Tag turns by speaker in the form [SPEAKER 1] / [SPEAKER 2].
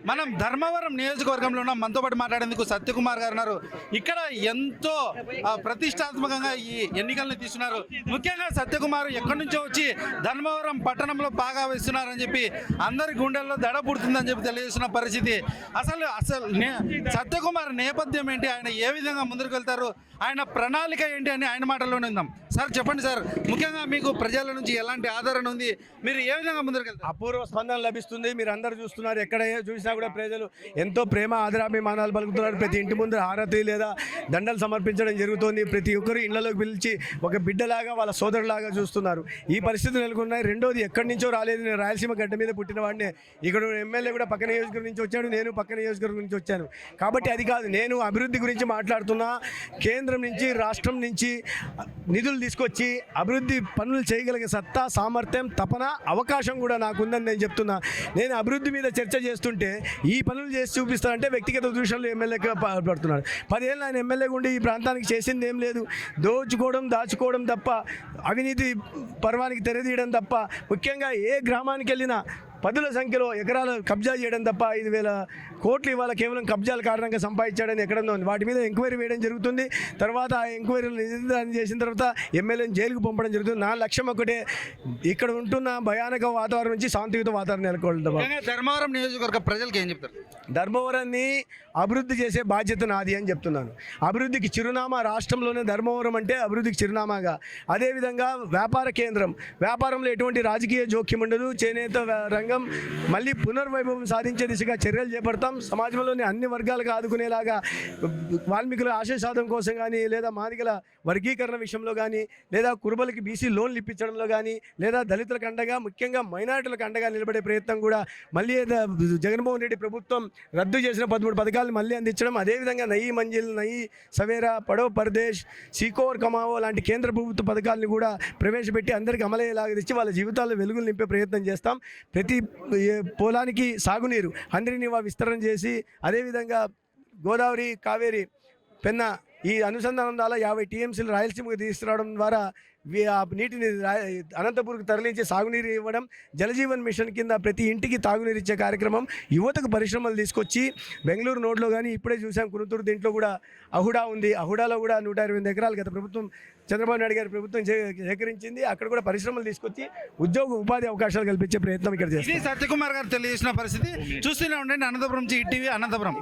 [SPEAKER 1] మనం ధర్మవరం నియోజకవర్గంలో ఉన్న మనతో పాటు మాట్లాడేందుకు సత్యకుమార్ గారు ఉన్నారు. ఇక్కడ ఎంతో ప్రతిష్టాత్మకంగా ఈ ఎన్నికలను తీస్తున్నారు. ముఖ్యంగా సత్యకుమార్ ఎక్కడి నుంచో వచ్చి ధర్మవరం పట్టణంలో బాగా వేస్తున్నారని చెప్పి అందరి గుండెల్లో దడ పుడుతుందని చెప్పి తెలియజేస్తున్న పరిస్థితి. అసలు సత్యకుమార్ నేపథ్యం ఏంటి, ఆయన ఏ విధంగా ముందుకు వెళ్తారు, ఆయన ప్రణాళిక ఏంటి అని ఆయన మాటల్లోనే ఉందాం. సార్ చెప్పండి సార్, ముఖ్యంగా మీకు ప్రజల నుంచి ఎలాంటి ఆదరణ ఉంది, మీరు ఏ విధంగా ముందుకు వెళ్తారు?
[SPEAKER 2] అపూర్వ స్పందన లభిస్తుంది. మీరు అందరూ చూస్తున్నారు, ఎక్కడ చూసినా కూడా ప్రజలు ఎంతో ప్రేమ ఆదరాభిమానాలు పలుకుతున్నారు. ప్రతి ఇంటి ముందు హారతి లేదా దండలు సమర్పించడం జరుగుతుంది. ప్రతి ఒక్కరు ఇళ్లలోకి పిలిచి ఒక బిడ్డలాగా వాళ్ళ సోదరులాగా చూస్తున్నారు. ఈ పరిస్థితులు నెలకొన్నాయి. రెండోది, ఎక్కడి నుంచో రాలేదు, నేను రాయలసీమ గడ్డ మీద పుట్టిన వాడిని. ఇక్కడ ఎమ్మెల్యే కూడా పక్క నియోజకవర్గం నుంచి వచ్చాడు, నేను పక్క నియోజకవర్గం నుంచి వచ్చాను. కాబట్టి అది కాదు, నేను అభివృద్ధి గురించి మాట్లాడుతున్నా. కేంద్రం నుంచి రాష్ట్రం నుంచి నిధులు తీసుకొచ్చి అభివృద్ధి పనులు చేయగలిగే సత్తా, సామర్థ్యం, తపన, అవకాశం కూడా నాకుందని నేను చెప్తున్నా. నేను అభివృద్ధి మీద చర్చ చేస్తుంటే ఈ పనులు చేసి చూపిస్తానంటే వ్యక్తిగత దృశ్యంలో ఎమ్మెల్యేగా పడుతున్నాడు. 10 ఏళ్ళు ఆయన ఎమ్మెల్యేగా ఉండి ఈ ప్రాంతానికి చేసింది ఏం లేదు. దోచుకోవడం, దాచుకోవడం తప్ప, అవినీతి పర్వానికి తెరదీయడం తప్ప, ముఖ్యంగా ఏ గ్రామానికి వెళ్ళినా పదుల సంఖ్యలో ఎకరాలు కబ్జా చేయడం తప్ప 5,000 కోట్లు ఇవాళ కేవలం కబ్జాల కారణంగా సంపాదించాడని ఎక్కడన్నా ఉంది. వాటి మీద ఎంక్వైరీ వేయడం జరుగుతుంది. తర్వాత ఆ ఎంక్వైరీలు నిర్ధారణ చేసిన తర్వాత ఎమ్మెల్యేని జైలుకు పంపడం జరుగుతుంది. నా లక్ష్యం ఒకటే, ఇక్కడ ఉంటున్న భయానక వాతావరణం నుంచి శాంతియుత వాతావరణం నెలకొల్పడం.
[SPEAKER 1] ధర్మవరం నియోజకవర్గ ప్రజలకు ఏం చెప్తారు?
[SPEAKER 2] ధర్మవరాన్ని అభివృద్ధి చేసే బాధ్యత నాది అని చెప్తున్నాను. అభివృద్ధికి చిరునామా రాష్ట్రంలోనే ధర్మవరం అంటే అభివృద్ధికి చిరునామాగా. అదేవిధంగా వ్యాపార కేంద్రం, వ్యాపారంలో ఎటువంటి రాజకీయ జోక్యం ఉండదు. చేనేత రంగం మళ్ళీ పునర్వైభవం సాధించే దిశగా చర్యలు చేపడతాం. సమాజంలోని అన్ని వర్గాలకు ఆదుకునేలాగా వాల్మీకుల ఆశయసాధం కోసం కానీ, లేదా మాదిగల వర్గీకరణ విషయంలో కానీ, లేదా కురుబలకి బీసీ లోన్లు ఇప్పించడంలో కానీ, లేదా దళితులకు అండగా, ముఖ్యంగా మైనారిటీలకు అండగా నిలబడే ప్రయత్నం కూడా మళ్ళీ జగన్మోహన్ రెడ్డి ప్రభుత్వం రద్దు చేసిన 13 పథకాలను మళ్ళీ అందించడం. అదేవిధంగా నయీ మంజిల్, నయీ సవేరా, పడవ పరదేశ్, సీకోర్ కమావో లాంటి కేంద్ర ప్రభుత్వ పథకాలను కూడా ప్రవేశపెట్టి అందరికీ అమలయ్యేలాగా తెచ్చి వాళ్ళ జీవితాల్లో వెలుగులు నింపే ప్రయత్నం చేస్తాం. ప్రతి పొలానికి సాగునీరు, హంద్రీనివా విస్తరణ చేసి, అదేవిధంగా గోదావరి, కావేరి, పెన్నా ఈ అనుసంధానం ద్వారా 50 టీఎంసీలు రాయలసీమకు తీసుకురావడం ద్వారా ఆ నీటిని అనంతపూర్కి తరలించి సాగునీరు ఇవ్వడం. జలజీవన్ మిషన్ కింద ప్రతి ఇంటికి తాగునీరు ఇచ్చే కార్యక్రమం. యువతకు పరిశ్రమలు తీసుకొచ్చి బెంగళూరు నోడ్లో కానీ, ఇప్పుడే చూసాం కురుతూరు, దీంట్లో కూడా అహుడా ఉంది. అహుడాలో కూడా 128 ఎకరాలు గత ప్రభుత్వం, చంద్రబాబు నాయుడు గారి ప్రభుత్వం సేకరించింది. అక్కడ కూడా పరిశ్రమలు తీసుకొచ్చి ఉద్యోగ ఉపాధి అవకాశాలు కల్పించే ప్రయత్నం ఇక్కడ చేస్తుంది.
[SPEAKER 1] సత్యకుమార్ గారు తెలియజేసిన పరిస్థితి చూస్తూనే ఉండండి. అనంతపురం నుంచి ఈటీవీ అనంతపురం.